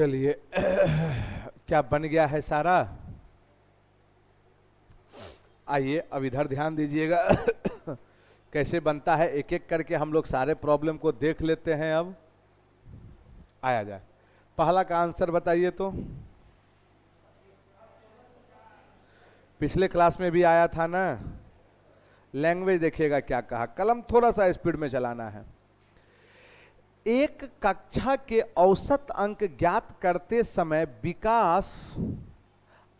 चलिए क्या बन गया है सारा। आइए अब इधर ध्यान दीजिएगा कैसे बनता है, एक एक करके हम लोग सारे प्रॉब्लम को देख लेते हैं। अब आया जाए, पहला का आंसर बताइए तो। पिछले क्लास में भी आया था ना। लैंग्वेज देखिएगा क्या कहा, कलम थोड़ा सा स्पीड में चलाना है। एक कक्षा के औसत अंक ज्ञात करते समय विकास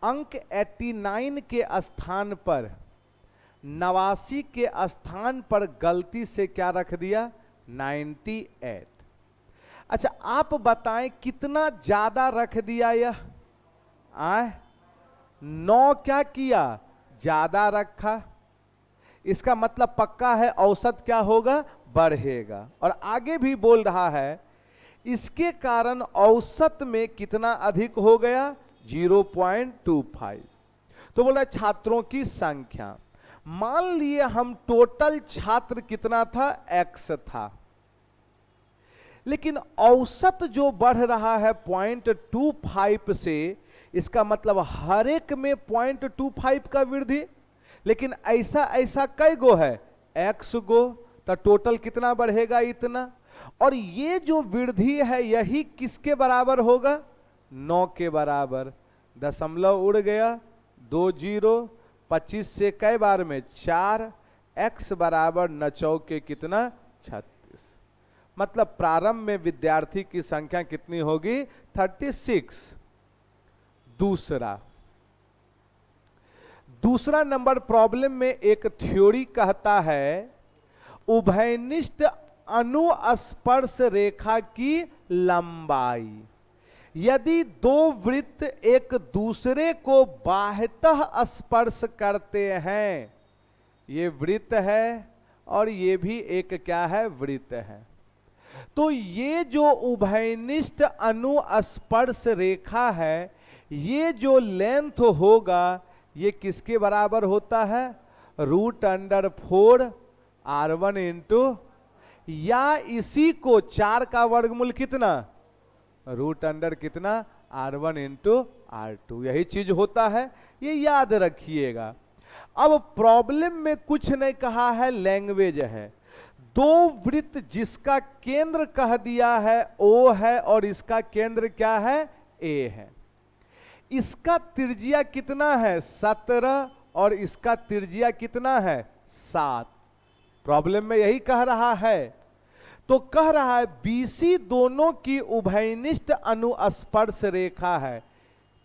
अंक 89 के स्थान पर 89 के स्थान पर गलती से क्या रख दिया, 98। अच्छा आप बताएं कितना ज्यादा रख दिया यह 9 क्या किया, ज्यादा रखा। इसका मतलब पक्का है औसत क्या होगा, बढ़ेगा। और आगे भी बोल रहा है इसके कारण औसत में कितना अधिक हो गया, 0.25। तो बोल रहा है छात्रों की संख्या। मान लिए हम टोटल छात्र कितना था, x था, लेकिन औसत जो बढ़ रहा है 0.25 से, इसका मतलब हर एक में 0.25 का वृद्धि। लेकिन ऐसा ऐसा कई गो है, x गो, तो टोटल कितना बढ़ेगा, इतना। और ये जो वृद्धि है यही किसके बराबर होगा, 9 के बराबर। दशमलव उड़ गया, 2 0, 25 से कई बार में 4, x बराबर 9 चौके कितना, 36। मतलब प्रारंभ में विद्यार्थी की संख्या कितनी होगी, 36। दूसरा नंबर प्रॉब्लम में एक थ्योरी कहता है उभयनिष्ठ अनुस्पर्श रेखा की लंबाई, यदि दो वृत्त एक दूसरे को बाह्यतः स्पर्श करते हैं, ये वृत्त है और ये भी एक क्या है, वृत्त है, तो ये जो उभयनिष्ठ अनुस्पर्श रेखा है, ये जो लेंथ होगा ये किसके बराबर होता है, √4 R1 इंटू, या इसी को 4 का वर्गमूल कितना, √, कितना, R1 इंटू R2। यही चीज होता है, ये याद रखिएगा। अब प्रॉब्लम में कुछ नहीं कहा है, लैंग्वेज है। दो वृत्त जिसका केंद्र कह दिया है O है और इसका केंद्र क्या है, A है। इसका त्रिज्या कितना है, 17, और इसका त्रिज्या कितना है, 7। प्रॉब्लम में यही कह रहा है। तो कह रहा है BC दोनों की उभयनिष्ठ अनुस्पर्श रेखा है।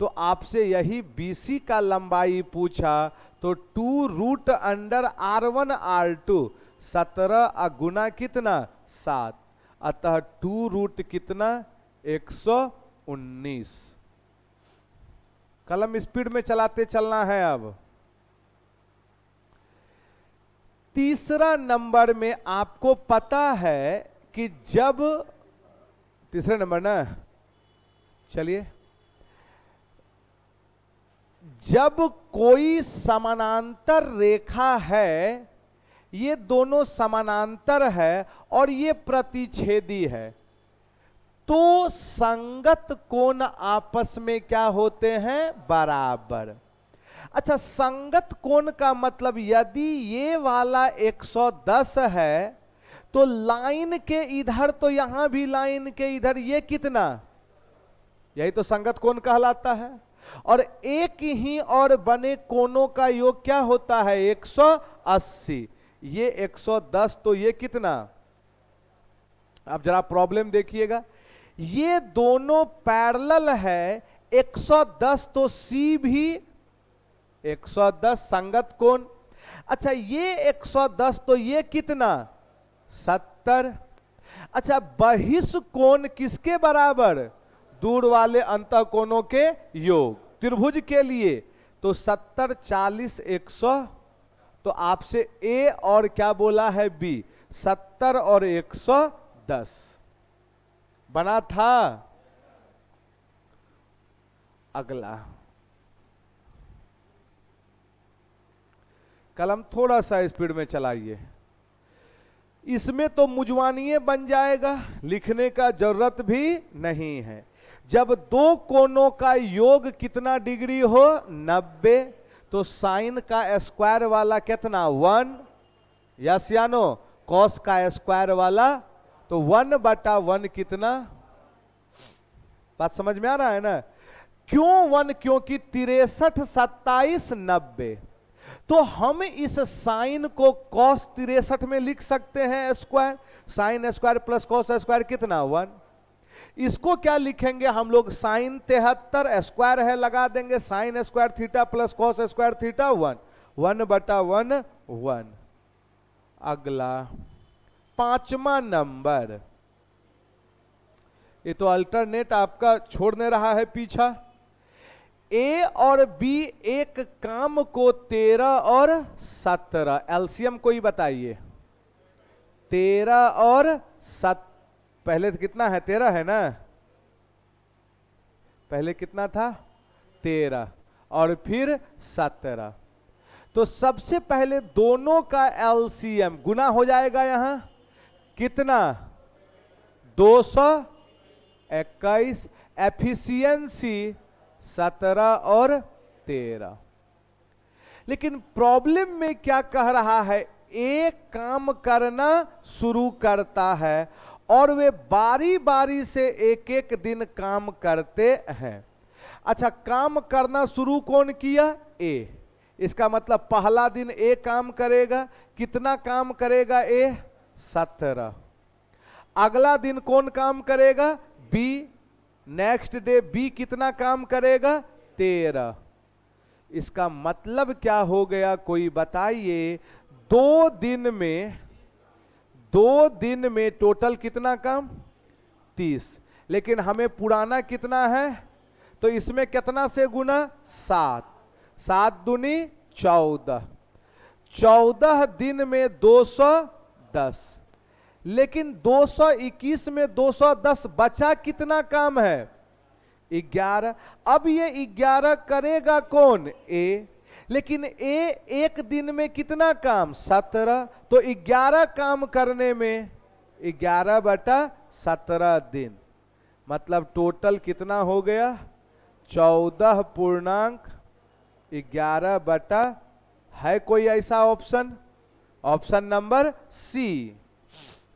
तो आपसे यही BC का लंबाई पूछा, तो 2√R1 R2, 17 गुना कितना, 7, अतः 2 कितना, 119। कलम स्पीड में चलाते चलना है। अब तीसरा नंबर में आपको पता है कि जब, तीसरा नंबर ना, चलिए, जब कोई समानांतर रेखा है, ये दोनों समानांतर है और ये प्रतिच्छेदी है, तो संगत कोण आपस में क्या होते हैं, बराबर। अच्छा संगत कोण का मतलब यदि ये वाला 110 है तो लाइन के इधर, तो यहां भी लाइन के इधर ये कितना, यही तो संगत कोण कहलाता है। और एक ही और बने कोणों का योग क्या होता है, 180। ये 110 तो ये कितना, अब जरा प्रॉब्लम देखिएगा, ये दोनों पैरेलल है, 110 तो C भी 110 संगत कोण। अच्छा ये 110 तो ये कितना, 70। अच्छा बहिष कोण किसके बराबर, दूर वाले अंतः कोणों के योग। त्रिभुज के लिए तो 70 40 100, तो आपसे A और क्या बोला है B, 70 और 110 बना था। अगला कलम थोड़ा सा स्पीड में चलाइए, इसमें तो मुजवानिए बन जाएगा, लिखने का जरूरत भी नहीं है। जब दो कोनों का योग कितना डिग्री हो 90, तो साइन का स्क्वायर वाला कितना 1, यस या नो, कॉस का स्क्वायर वाला तो 1/1 कितना, बात समझ में आ रहा है ना। क्यों 1, क्योंकि 63, 27, 90। तो हम इस साइन को कॉस 63 में लिख सकते हैं square, sine square plus cos square कितना 1। इसको क्या लिखेंगे हम लोग, साइन 73 स्क्वायर है लगा देंगे, sine square theta plus cos square theta 1, 1/1 1। अगला 5वां नंबर, ये तो अल्टरनेट आपका छोड़ने रहा है पीछा। ए और बी एक काम को 13 और 17, एलसीएम कोई बताइए। 13 और 7, पहले तो कितना है 13 है ना, पहले कितना था 13 और फिर 17। तो सबसे पहले दोनों का एलसीएम गुना हो जाएगा, यहां कितना 221, एफिशिएंसी 17 और 13। लेकिन प्रॉब्लम में क्या कह रहा है, एक काम करना शुरू करता है और वे बारी बारी से एक एक दिन काम करते हैं। अच्छा, काम करना शुरू कौन किया, ए। इसका मतलब पहला दिन ए काम करेगा, कितना काम करेगा ए 17। अगला दिन कौन काम करेगा, बी। नेक्स्ट डे बी कितना काम करेगा 13। इसका मतलब क्या हो गया, कोई बताइए। 2 दिन में टोटल कितना काम 30, लेकिन हमें पुराना कितना है, तो इसमें कितना से गुना 7, 7 दूनी 14, 14 दिन में 210, लेकिन 221 में 210 बचा कितना काम है 11। अब ये 11 करेगा कौन, ए। लेकिन ए एक दिन में कितना काम 17, तो 11 काम करने में 11/17 दिन, मतलब टोटल कितना हो गया 14.11 है कोई ऐसा ऑप्शन, ऑप्शन नंबर सी।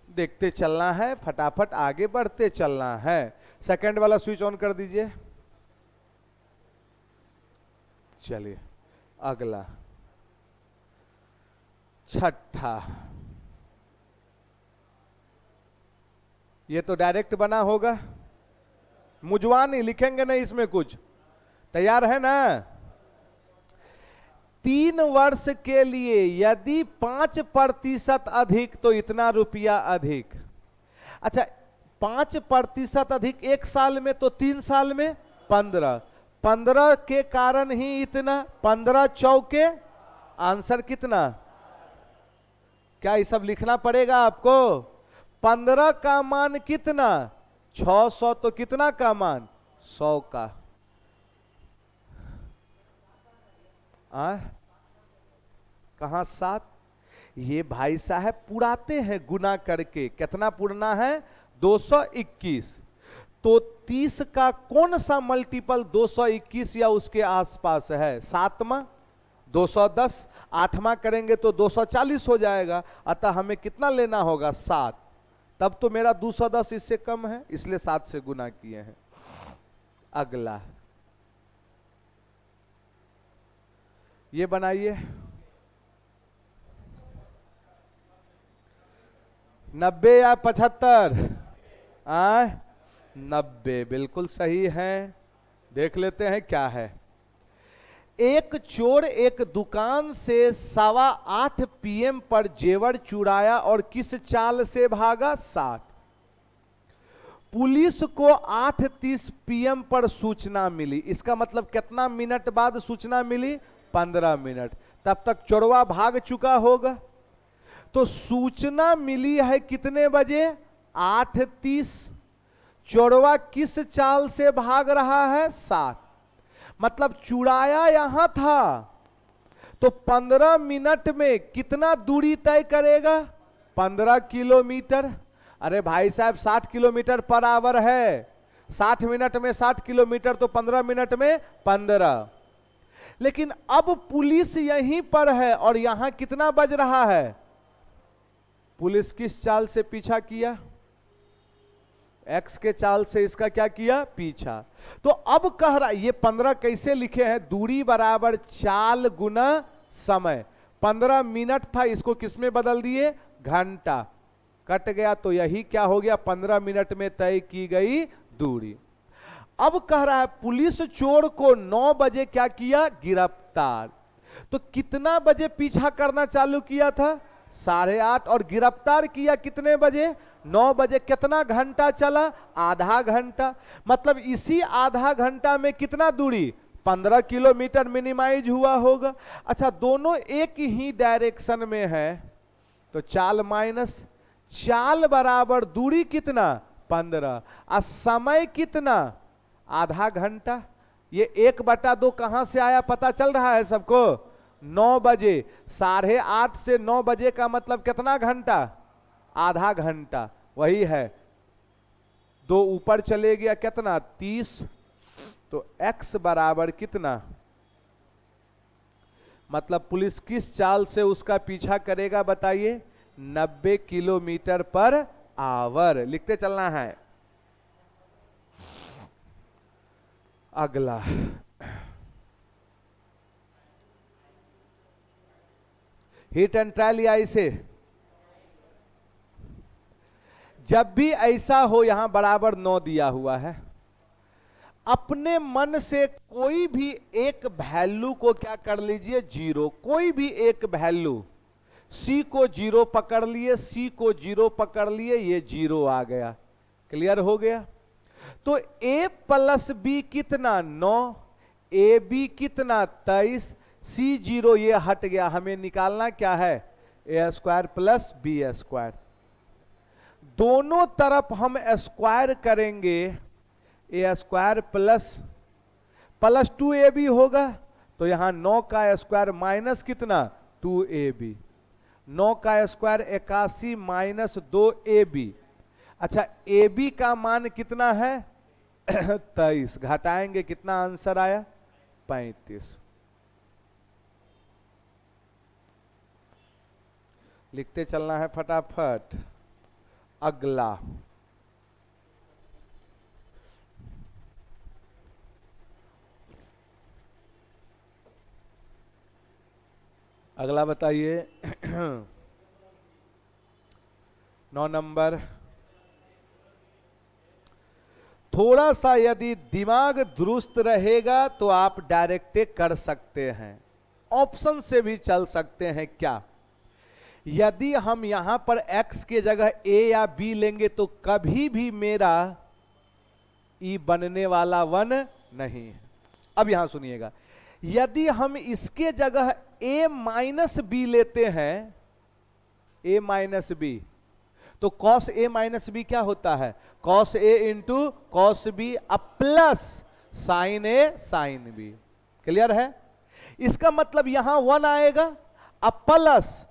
देखते चलना है, फटाफट आगे बढ़ते चलना है। सेकंड वाला स्विच ऑन कर दीजिए। चलिए अगला 6ठा, ये तो डायरेक्ट बना होगा, मुझवा नहीं लिखेंगे नहीं, इसमें कुछ तैयार है ना। 3 वर्ष के लिए यदि 5% अधिक तो इतना रुपया अधिक। अच्छा, 5% अधिक 1 साल में, तो 3 साल में 15, 15 के कारण ही इतना, 15 चौके आंसर कितना, क्या ये सब लिखना पड़ेगा आपको। 15 का मान कितना 600, तो कितना का मान 100 का, कहां 7, ये भाई साहब पुराते हैं गुना करके, कितना पुरना है 221। तो 30 का कौन सा मल्टीपल 221 या उसके आसपास है, 7वां 210, 8वां करेंगे तो 240 हो जाएगा। अतः हमें कितना लेना होगा 7, तब तो मेरा 210 इससे कम है, इसलिए 7 से गुना किए हैं। अगला ये बनाइए, 90 या 75, 90 बिल्कुल सही है। देख लेते हैं क्या है। एक चोर एक दुकान से 8:15 PM पर जेवर चुराया और किस चाल से भागा 60। पुलिस को 8:30 PM पर सूचना मिली, इसका मतलब कितना मिनट बाद सूचना मिली 15 मिनट, तब तक चोरवा भाग चुका होगा। तो सूचना मिली है कितने बजे 8:30, चोरवा किस चाल से भाग रहा है 60, मतलब चुराया यहां था तो 15 मिनट में कितना दूरी तय करेगा 15 किलोमीटर। अरे भाई साहब 60 किलोमीटर पर आवर है, 60 मिनट में 60 किलोमीटर तो 15 मिनट में 15। लेकिन अब पुलिस यहीं पर है और यहां कितना बज रहा है? पुलिस किस चाल से पीछा किया? एक्स के चाल से इसका क्या किया? पीछा। तो अब कह रहा, ये 15 कैसे लिखे हैं? दूरी बराबर चाल गुना समय। 15 मिनट था, इसको किसमें बदल दिए? घंटा। कट गया तो यही क्या हो गया? 15 मिनट में तय की गई दूरी। अब कह रहा है पुलिस चोर को 9 बजे क्या किया? गिरफ्तार। तो कितना बजे पीछा करना चालू किया था? 8:30। और गिरफ्तार किया कितने बजे? 9 बजे। कितना घंटा चला? आधा घंटा। मतलब इसी आधा घंटा में कितना दूरी? 15 किलोमीटर मिनिमाइज हुआ होगा। अच्छा, दोनों एक ही डायरेक्शन में है तो चाल माइनस चाल बराबर दूरी कितना? 15। और समय कितना? आधा घंटा। ये 1/2 कहां से आया पता चल रहा है सबको? 9 बजे। 8:30 से 9 बजे का मतलब कितना घंटा? आधा घंटा। वही है, 2 ऊपर चले गया कितना? 30। तो x बराबर कितना? मतलब पुलिस किस चाल से उसका पीछा करेगा बताइए? 90 किलोमीटर पर आवर। लिखते चलना है। अगला, हिट एंड ट्रायल या ऐसे? जब भी ऐसा हो, यहां बराबर 9 दिया हुआ है, अपने मन से कोई भी एक वैल्यू को क्या कर लीजिए? 0। कोई भी एक वैल्यू, C को 0 पकड़ लिए, C को 0 पकड़ लिए, ये 0 आ गया। क्लियर हो गया? तो A + B कितना? 9। AB कितना? 23। C0 ये हट गया। हमें निकालना क्या है? A² + B²। दोनों तरफ हम स्क्वायर करेंगे। A² + 2AB होगा। तो यहां 9 का स्क्वायर माइनस कितना? 2AB। 9 का स्क्वायर 81 माइनस 2AB। अच्छा, AB का मान कितना है? 23। घटाएंगे कितना आंसर आया? 35। लिखते चलना है फटाफट। अगला, अगला बताइए। 9 नंबर। थोड़ा सा यदि दिमाग दुरुस्त रहेगा तो आप डायरेक्ट कर सकते हैं, ऑप्शन से भी चल सकते हैं। क्या? यदि हम यहां पर x के जगह a या b लेंगे तो कभी भी मेरा e बनने वाला 1 नहीं है। अब यहां सुनिएगा, यदि हम इसके जगह a - b लेते हैं, a - b, तो cos a - b क्या होता है? cos a × cos b plus sin a sin b। Clear है? इसका मतलब यहां 1 आएगा, अब plus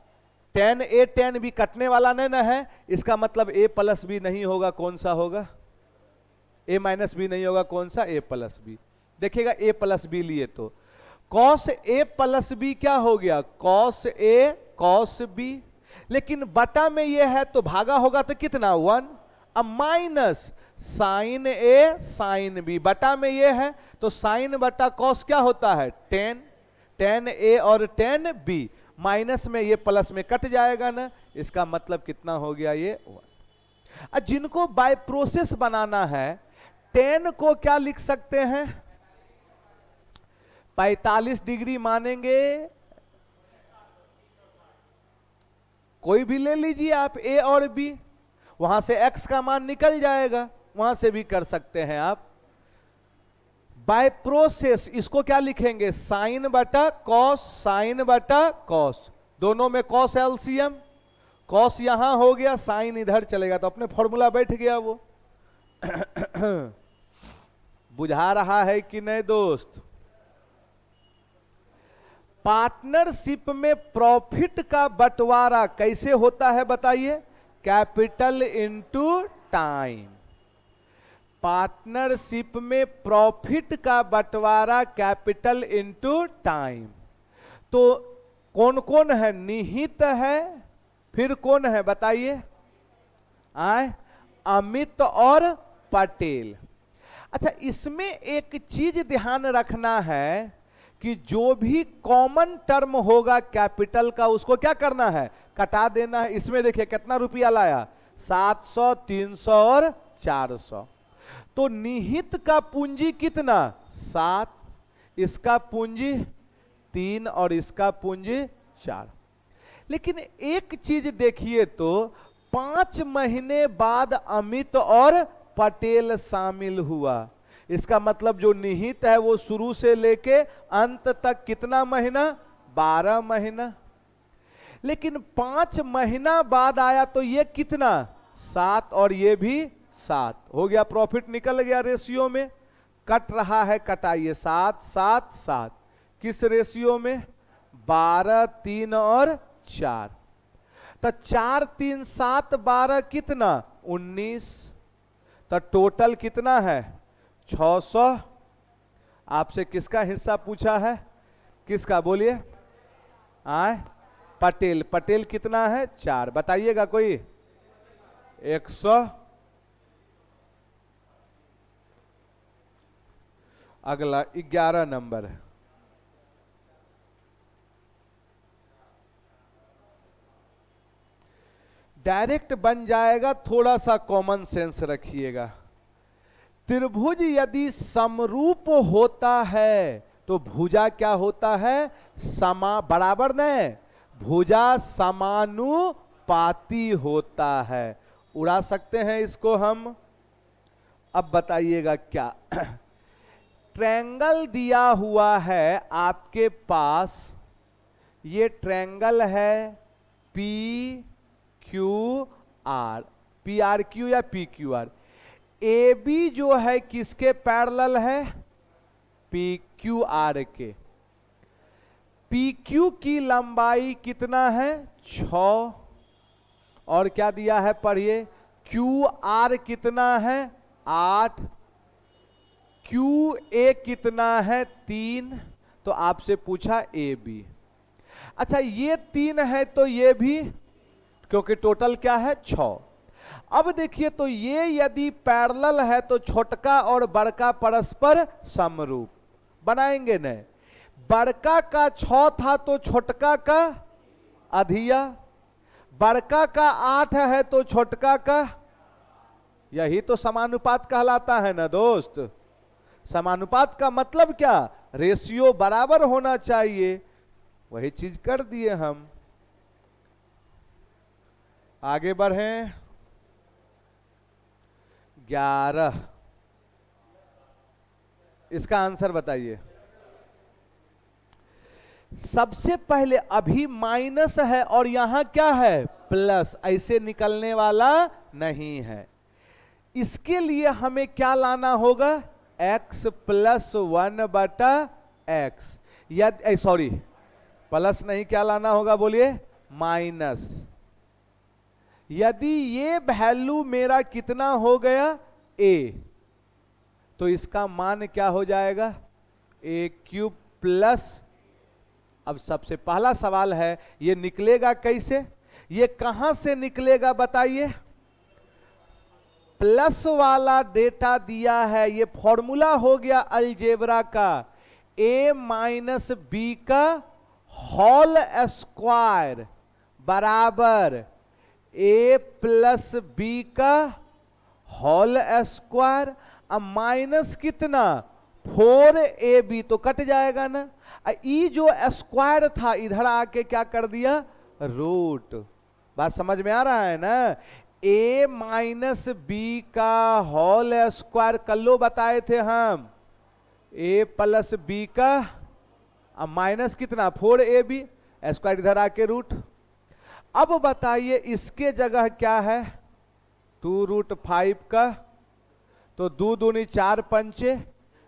tan a tan b कटने वाला नहीं ना है। इसका मतलब a + b नहीं होगा, कौन सा होगा? a - b नहीं होगा, कौन सा? a + b। देखिएगा, a + b लिए तो cos a + b क्या हो गया? cos a cos b। लेकिन बटा में ये है तो भागा होगा तो कितना? 1। अब minus sin a sin b। बटा में ये है तो sin बटा cos क्या होता है? tan। tan a और tan b। माइनस में ये प्लस में कट जाएगा ना। इसका मतलब कितना हो गया? ये 1। जिनको बाय प्रोसेस बनाना है, tan को क्या लिख सकते हैं? 45 डिग्री मानेंगे। कोई भी ले लीजिए आप, a और b, वहां से x का मान निकल जाएगा, वहां से भी कर सकते हैं आप। बाय प्रोसेस इसको क्या लिखेंगे? साइन बटा कॉस, साइन बटा कॉस। दोनों में कॉस एलसीएम, कॉस यहां हो गया, साइन इधर चलेगा, तो अपने फॉर्मूला बैठ गया वो। बुझा रहा है कि नहीं दोस्त? पार्टनरशिप में प्रॉफिट का बंटवारा कैसे होता है बताइए? Capital into time. पार्टनरशिप में प्रॉफिट का बंटवारा कैपिटल इनटू टाइम। तो कौन कौन है? निहित है, फिर कौन है बताइए? आए, अमित और पटेल। अच्छा, इसमें एक चीज ध्यान रखना है कि जो भी कॉमन टर्म होगा कैपिटल का, उसको क्या करना है? कटा देना है। इसमें देखिए कितना रुपया लाया, 700, 300 और 400। तो निहित का पूंजी कितना? 7, इसका पूंजी 3 और इसका पूंजी 4। लेकिन एक चीज देखिए तो 5 महीने बाद अमित और पटेल शामिल हुआ। इसका मतलब जो निहित है वो शुरू से लेके अंत तक कितना महीना? 12 महीना। लेकिन 5 महीना बाद आया तो ये कितना? 7 और ये भी 7 हो गया, प्रॉफिट निकल गया रेशियो में। कट रहा है, कटाइए 7 7 7, किस रेशियो में? 12 3 और 4। तो 4 3 7 12 कितना? 19। तो टोटल कितना है? 600। आपसे किसका हिस्सा पूछा है? किसका बोलिए? आए, पटेल। पटेल कितना है? 4। बताइएगा कोई? 100। अगला 11 नंबर है। डायरेक्ट बन जाएगा, थोड़ा सा कॉमन सेंस रखिएगा। त्रिभुज यदि समरूप होता है तो भुजा क्या होता है? बराबर नहीं, भुजा समानुपाती होता है। उड़ा सकते हैं इसको हम। अब बताइएगा क्या? ट्रायंगल दिया हुआ है आपके पास, ये ट्रायंगल है P Q R, P R Q या P Q R. A B जो है किसके पैरेलल है? पी क्यू आर के। पी क्यू की लंबाई कितना है? 6। और क्या दिया है पढ़िए? क्यू आर कितना है? 8। क्यू ए कितना है? 3। तो आपसे पूछा ए बी। अच्छा, ये 3 है तो ये भी, क्योंकि टोटल क्या है? 6। अब देखिए तो ये यदि पैरेलल है तो छोटका और बड़का परस्पर समरूप बनाएंगे नहीं। बड़का का 6 था तो छोटका का अधिया, बड़का का 8 है तो छोटका का, यही तो समानुपात कहलाता है ना दोस्त। समानुपात का मतलब क्या? रेशियो बराबर होना चाहिए। वही चीज कर दिए हम। आगे बढ़ें। 11, इसका आंसर बताइए। सबसे पहले अभी माइनस है और यहां क्या है? प्लस। ऐसे निकलने वाला नहीं है। इसके लिए हमें क्या लाना होगा? x + 1/x। यदि सॉरी, प्लस नहीं, क्या लाना होगा बोलिए? माइनस। यदि ये वैल्यू मेरा कितना हो गया? a, तो इसका मान क्या हो जाएगा? a³ plus. अब सबसे पहला सवाल है, ये निकलेगा कैसे? ये कहां से निकलेगा बताइए? प्लस वाला डेटा दिया है, ये फॉर्मूला हो गया अलजेब्रा का, a - b का होल स्क्वायर बराबर a + b का होल स्क्वायर। अब माइनस कितना? 4ab, तो कट जाएगा ना। ई जो स्क्वायर था इधर आके क्या कर दिया? रूट। बात समझ में आ रहा है ना? a - b का होल स्क्वायर कल्लो बताए थे हम, a + b का, अब माइनस कितना? 4ab, स्क्वायर इधर आके रूट। अब बताइए इसके जगह क्या है? 2√5 का, तो 2 दूनी 4 पंचे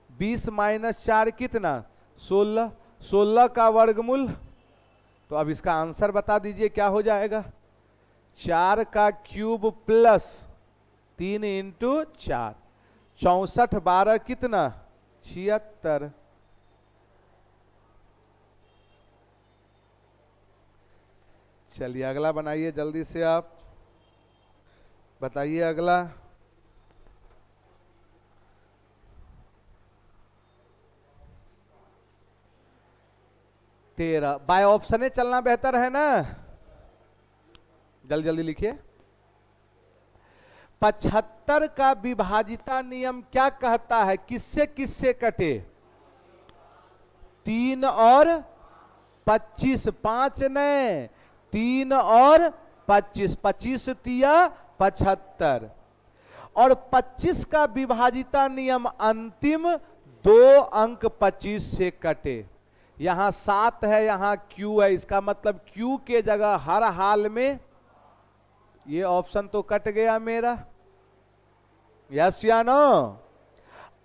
20 - 4 कितना? 16। 16 का वर्गमूल। तो अब इसका आंसर बता दीजिए क्या हो जाएगा? 4 का क्यूब प्लस 3 × 4, 64 12 कितना 76। चलिए अगला बनाइए जल्दी से, आप बताइए अगला। 13 बाय ऑप्शन चलना बेहतर है ना, जल्दी जल्दी लिखिए। 75 का विभाजिता नियम क्या कहता है, किससे किससे कटे, 3 और 25, 5 नहीं 3 और 25, 25 तिया 75। और 25 का विभाजिता नियम अंतिम 2 अंक 25 से कटे। यहां 7 है, यहां Q है, इसका मतलब Q के जगह हर हाल में ये ऑप्शन तो कट गया मेरा, यस या नो।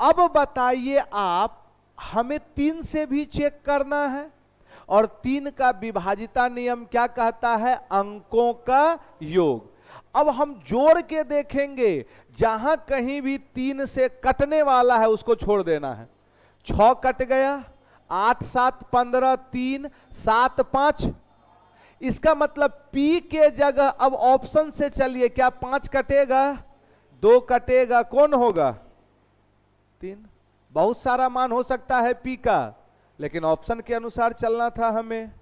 अब बताइए आप, हमें 3 से भी चेक करना है, और 3 का विभाजिता नियम क्या कहता है, अंकों का योग। अब हम जोड़ के देखेंगे, जहां कहीं भी 3 से कटने वाला है उसको छोड़ देना है। 6 कट गया, 8 7 15, 3 7 5, इसका मतलब P के जगह अब ऑप्शन से चलिए, क्या 5 कटेगा, 2 कटेगा, कौन होगा 3। बहुत सारा मान हो सकता है P का, लेकिन ऑप्शन के अनुसार चलना था, हमें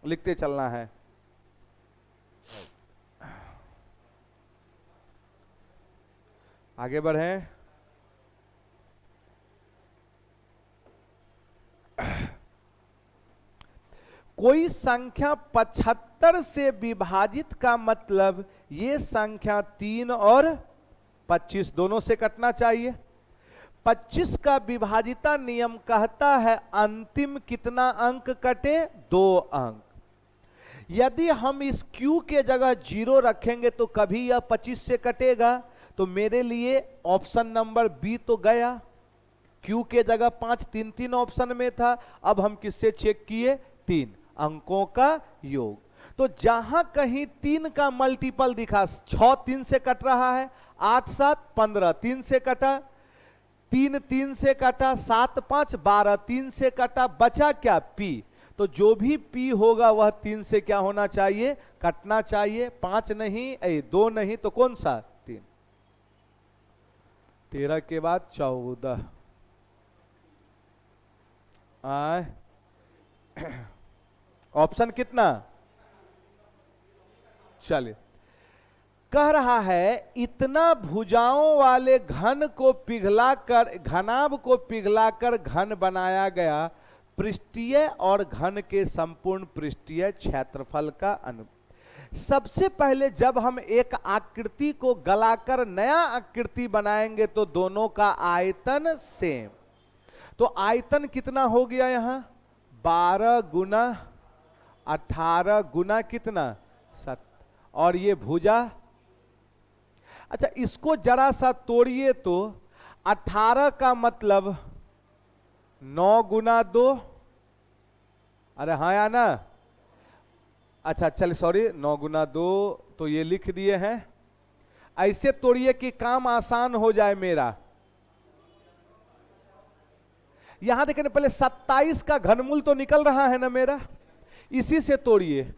लिखते चलना है। आगे बढ़ें। कोई संख्या 75 से विभाजित का मतलब ये संख्या 3 और 25 दोनों से कटना चाहिए। 25 का विभाजिता नियम कहता है अंतिम कितना अंक कटे, 2 अंक। यदि हम इस Q के जगह 0 रखेंगे तो कभी यह 25 से कटेगा, तो मेरे लिए ऑप्शन नंबर बी तो गया। Q के जगह 5 3 3 ऑप्शन में था, अब हम किससे चेक किए, 3 अंकों का योग। तो जहां कहीं 3 का मल्टीपल दिखा, 6 3 से कट रहा है, 8 7 15 3 से कटा, 3 3 से कटा, 7 5 12 3 से कटा, बचा क्या P। तो जो भी P होगा वह 3 से क्या होना चाहिए, कटना चाहिए। 5 नहीं 2 नहीं तो कौन सा 3। 13 के बाद 14 ऑप्शन कितना, चलिए कह रहा है इतना भुजाओं वाले घन को पिघलाकर, घनाभ को पिघलाकर घन बनाया गया, पृष्ठीय और घन के संपूर्ण पृष्ठीय क्षेत्रफल का अनु। सबसे पहले जब हम एक आकृति को गलाकर नया आकृति बनाएंगे तो दोनों का आयतन सेम। तो आयतन कितना हो गया यहां, 12 गुना 18 गुना कितना 7, और ये भुजा। अच्छा इसको जरा सा तोड़िए तो 18 का मतलब 9 गुना 2, अरे हाँ या ना, अच्छा चलिए सॉरी 9 गुना 2 तो ये लिख दिए हैं, ऐसे तोड़िए कि काम आसान हो जाए मेरा। यहां देखने पहले 27 का घनमूल तो निकल रहा है ना मेरा, इसी से तोड़िए।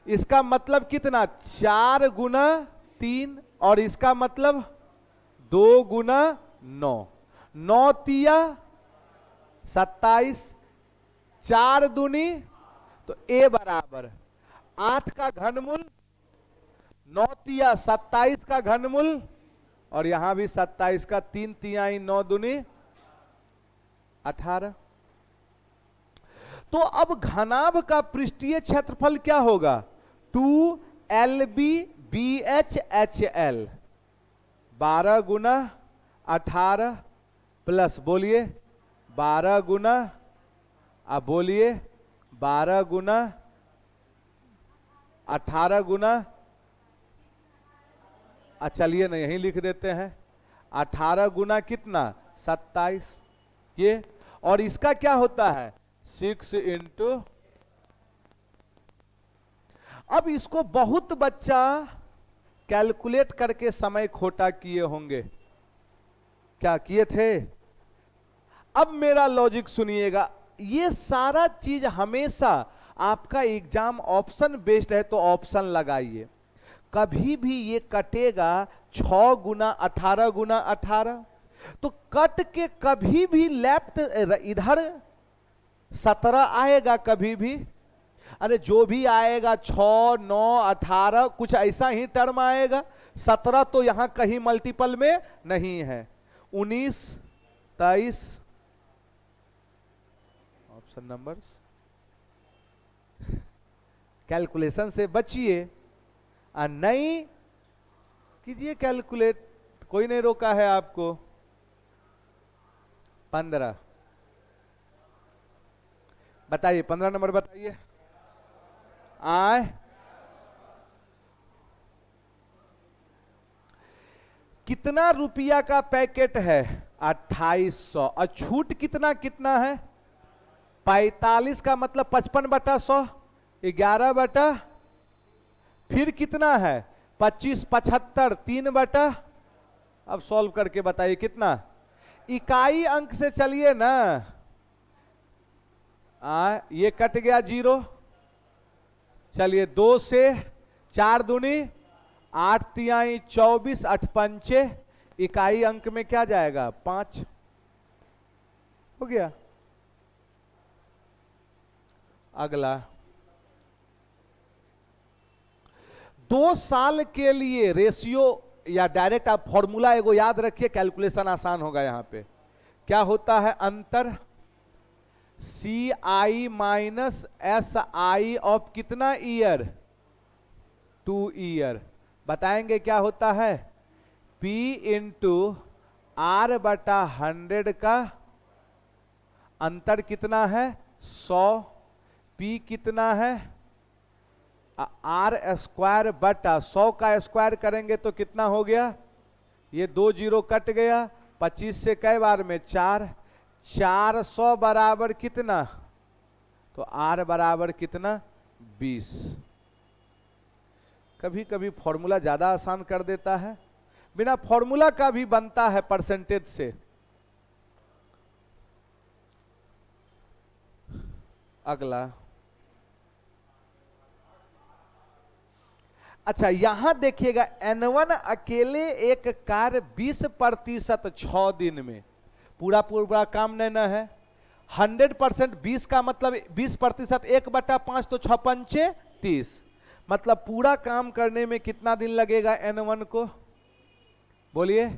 इसका मतलब कितना 4 गुना 3, और इसका मतलब 2 गुना 9, 9 तिया 27, 4 दूनी तो A बराबर 8 का घनमूल, 9 तिया 27 का घनमूल, और यहां भी 27 का 3 तिहाई 9 दूनी 18। तो अब घनाभ का पृष्ठीय क्षेत्रफल क्या होगा, 2LB BHHL, 12 गुना 18 प्लस बोलिए 12 गुना, अब बोलिए 12 गुना 18 गुना, चलिए ना यहीं लिख देते हैं, 18 गुना कितना 27 ये, और इसका क्या होता है 6 इंटू। अब इसको बहुत बच्चा कैलकुलेट करके समय खोटा किए होंगे, क्या किए थे? अब मेरा लॉजिक सुनिएगा, ये सारा चीज हमेशा आपका एग्जाम ऑप्शन बेस्ड है तो ऑप्शन लगाइए। कभी भी ये कटेगा 6 गुना 18 गुना 18, तो कट के कभी भी लेफ्ट इधर 17 आएगा कभी भी। अरे जो भी आएगा 6 9 18 कुछ ऐसा ही टर्म आएगा। 17 तो यहां कहीं मल्टीपल में नहीं है। 19 23 ऑप्शन नंबर्स। कैलकुलेशन से बचिए और नहीं कीजिए कैलकुलेट, कोई नहीं रोका है आपको। 15 बताइए, 15 नंबर बताइए। आए कितना रुपया का पैकेट है? 2800। और छूट कितना कितना है? 45 का मतलब 55/100, 11 बटा, फिर कितना है? 25 75 3 बटा। अब सॉल्व करके बताइए कितना। इकाई अंक से चलिए ना। ये कट गया 0। चलिए 2 से 4 दूनी 8 तिहाई 24 8 पंचे, इकाई अंक में क्या जाएगा? 5 हो गया। अगला 2 साल के लिए रेशियो या डायरेक्ट आप फॉर्मूला एगो याद रखिए, कैलकुलेशन आसान होगा। यहां पे क्या होता है? अंतर CI माइनस SI ऑफ कितना ईयर? 2 ईयर। बताएंगे क्या होता है? P इंटू R बटा 100 का अंतर कितना है? 100। P कितना है? R स्क्वायर बटा 100 का स्क्वायर करेंगे तो कितना हो गया? ये 2 0 कट गया। 25 से कई बार में 4, 400 बराबर कितना? तो R बराबर कितना? 20। कभी कभी फॉर्मूला ज्यादा आसान कर देता है, बिना फॉर्मूला का भी बनता है परसेंटेज से। अगला, अच्छा यहां देखिएगा N1 अकेले एक कार्य 20% 6 दिन में, पूरा पूरा काम नहीं ना है। 100% 20 का मतलब 20% 1/5 तो 6 पंचे 30, मतलब पूरा काम करने में कितना दिन लगेगा N1 को? बोलिए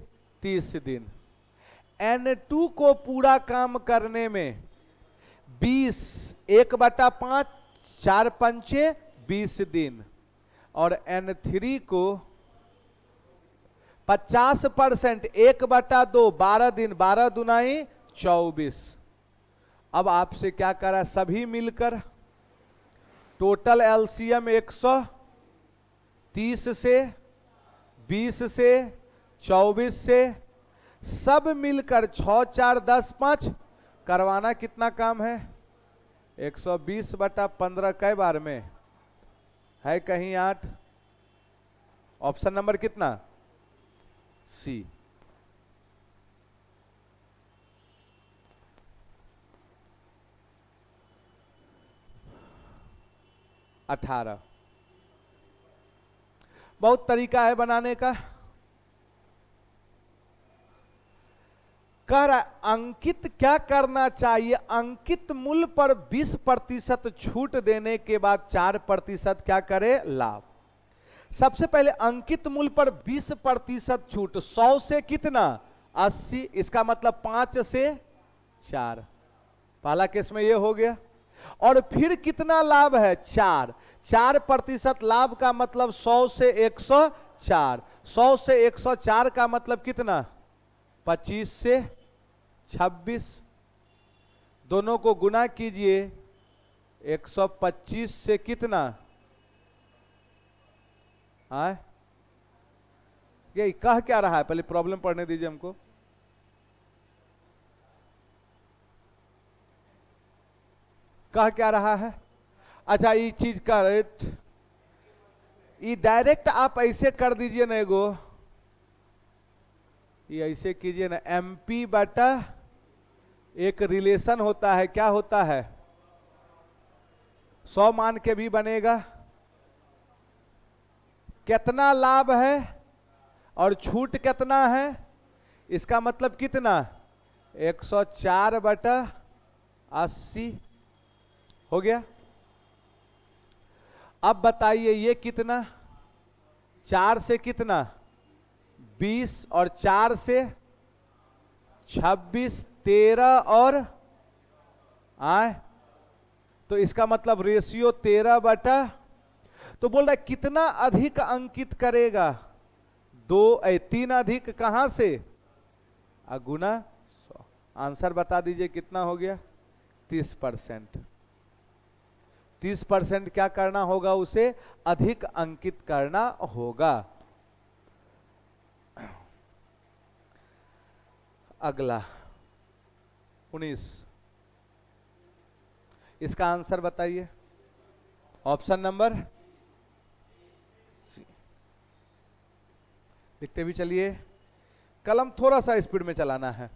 30 दिन। N2 को पूरा काम करने में 20 1/5 4 पंचे 20 दिन, और N3 को 50% 1/2 12 दिन, 12 दुनाई 24। अब आपसे क्या करा? सभी मिलकर टोटल एलसीएम 130 से 20 से 24 से सब मिलकर 6 4 10 5 करवाना कितना काम है? 120/15 कई बार में है? कहीं 8। ऑप्शन नंबर कितना? सी। अठारह। बहुत तरीका है बनाने का। कर अंकित क्या करना चाहिए? अंकित मूल्य पर 20% छूट देने के बाद 4% क्या करे? लाभ। सबसे पहले अंकित मूल्य पर 20% छूट, 100 से कितना? 80, इसका मतलब 5 से 4, पहला केस में ये हो गया। और फिर कितना लाभ है? 4, 4% लाभ का मतलब 100 से 104, 100 से 104 का मतलब कितना? 25 से 26, दोनों को गुना कीजिए। 125 से कितना? ये कह क्या रहा है? पहले प्रॉब्लम पढ़ने दीजिए हमको। कह क्या रहा है? अच्छा ये चीज का रेट ये डायरेक्ट आप ऐसे कर दीजिए ना, एगो ये ऐसे कीजिए ना, MP बटा एक रिलेशन होता है, क्या होता है, 100 मान के भी बनेगा। कितना लाभ है और छूट कितना है, इसका मतलब कितना, 104 बटा 80 हो गया। अब बताइए ये कितना, 4 से कितना 20 और 4 से 26, 13 और आए, तो इसका मतलब रेशियो 13 बटा, तो बोल रहा है कितना अधिक अंकित करेगा, 3 अधिक कहां से, गुना 100। आंसर बता दीजिए कितना हो गया, 30%। 30% क्या करना होगा, उसे अधिक अंकित करना होगा। अगला 19, इसका आंसर बताइए, ऑप्शन नंबर सी। लिखते भी चलिए, कलम थोड़ा सा स्पीड में चलाना है।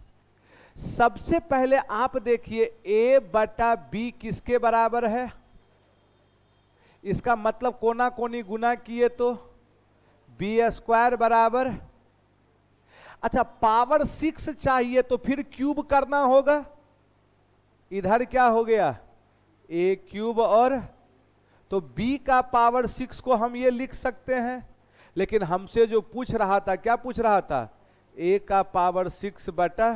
सबसे पहले आप देखिए A बटा B किसके बराबर है, इसका मतलब कोना कोनी गुना किए तो B² बराबर, अच्छा पावर 6 चाहिए तो फिर क्यूब करना होगा, इधर क्या हो गया A³ और, तो B का पावर 6 को हम ये लिख सकते हैं, लेकिन हमसे जो पूछ रहा था, क्या पूछ रहा था, A का पावर 6 बटा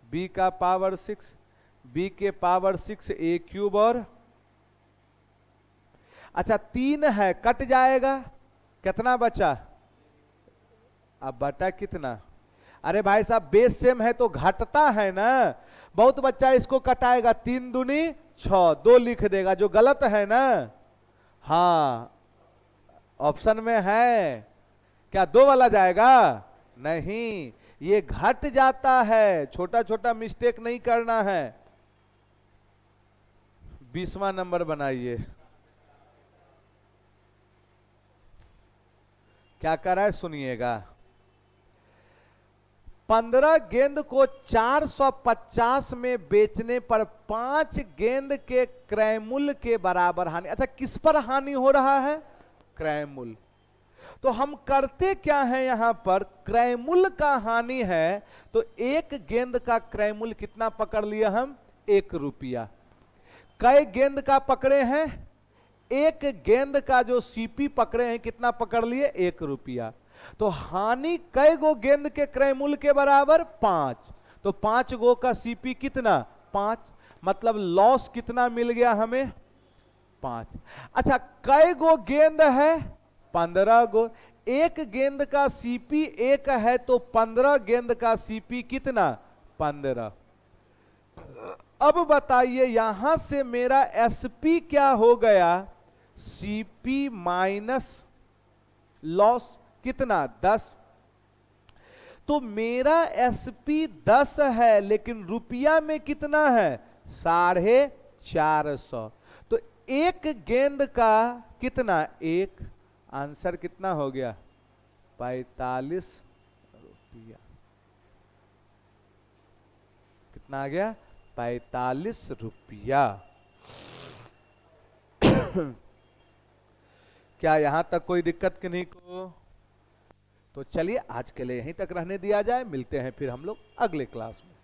B का पावर 6, B के पावर 6 A³ और, अच्छा 3 है कट जाएगा, कितना बचा, अब बटा कितना, अरे भाई साहब बेस सेम है तो घटता है ना, बहुत बच्चा इसको कटाएगा, 3 दूनी 6, 2 लिख देगा, जो गलत है ना, हाँ ऑप्शन में है, क्या 2 वाला जाएगा, नहीं ये घट जाता है, छोटा छोटा मिस्टेक नहीं करना है। 20वां नंबर बनाइए, क्या कर रहा है सुनिएगा, 15 गेंद को 450 में बेचने पर 5 गेंद के क्रय मूल्य के बराबर हानि, अच्छा किस पर हानि हो रहा है, क्रय मूल्य, तो हम करते क्या है, यहां पर क्रय मूल्य का हानि है, तो एक गेंद का क्रय मूल्य कितना पकड़ लिया हम, 1 रुपया, कई गेंद का पकड़े हैं, एक गेंद का जो सीपी पकड़े हैं कितना पकड़ लिए, 1 रुपया, तो हानि कई गो गेंद के क्रय मूल्य के बराबर 5, तो 5 गो का सीपी कितना 5, मतलब लॉस कितना मिल गया हमें 5। अच्छा कई गो गेंद है, 15 गो, एक गेंद का सीपी 1 है तो 15 गेंद का सीपी कितना 15। अब बताइए यहां से मेरा एसपी क्या हो गया, सीपी माइनस लॉस कितना 10, तो मेरा एसपी 10 है लेकिन रुपया में कितना है 450, तो एक गेंद का कितना 1, आंसर कितना हो गया 45 रुपया, कितना आ गया 45 रुपया। क्या यहां तक कोई दिक्कत किन्हीं को, तो चलिए आज के लिए यहीं तक रहने दिया जाए, मिलते हैं फिर हम लोग अगले क्लास में।